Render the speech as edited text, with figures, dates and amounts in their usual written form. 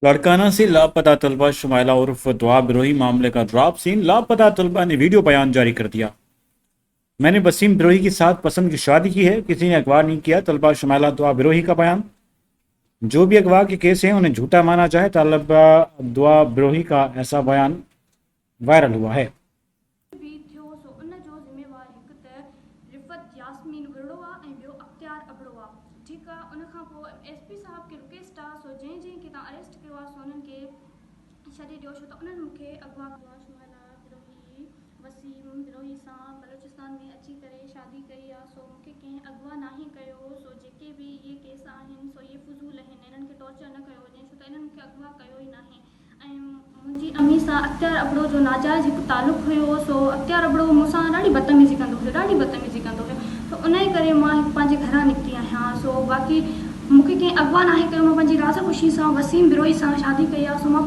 लाड़काना से लापता तलबा शुमाइला उर्फ दुआ बिरोही मामले का ड्रॉप सीन। लापता तलबा ने वीडियो बयान जारी कर दिया। मैंने वसीम बिरोही के साथ पसंद की शादी की है, किसी ने अगवा नहीं किया। तलबा शुमाइला दुआ बिरोही का बयान। जो भी अगवा के केस हैं उन्हें झूठा माना जाए। तलबा दुआ बिरोही का ऐसा बयान वायरल हुआ है। भी थियो सो उन जो ज़िम्मेवार हिकु त रिफ़त यास्मीन विरड़ो आहे ऐं ॿियो अख़्तियार अबड़ो आहे। ठीकु आहे। उन खां पोइ एसपी साहब खे रिक्वेस्ट आहे सो जंहिं जंहिं खे तव्हां अरेस्ट कयो आहे सो उन्हनि खे छॾे ॾियो, छो त उन्हनि मूंखे अगवा कयो आहे। शुमाइला बिरोही वसीम बिरोही सां बलोचिस्तान में अची करे शादी कई आहे। सो मूंखे कंहिं अगवा नाहे कयो। सो जेके बि इहे केस आहिनि सो इहे फुज़ूल आहिनि, इन्हनि खे टॉर्चर न कयो वञे, छो त इन्हनि मूंखे अगवा कयो ई नाहे। ऐं मुंहिंजी अम्मी सां अख़्तियार अबड़ो जो नाजाइज़ हिकु तालुक़ु हुयो। सो अख़्तियार अबड़ो मूंसां ॾाढी बदतमीज़ी कंदो हुयो, ॾाढी बदतमीज़ी कंदो हुयो। त उन जे करे मां पंहिंजे घरां निकिती आहियां। सो बाक़ी मूंखे कंहिं अगवा नाहे कयो। मां पंहिंजी राज़ ख़ुशी सां वसीम बिरोही सां शादी कई आहे। सो मां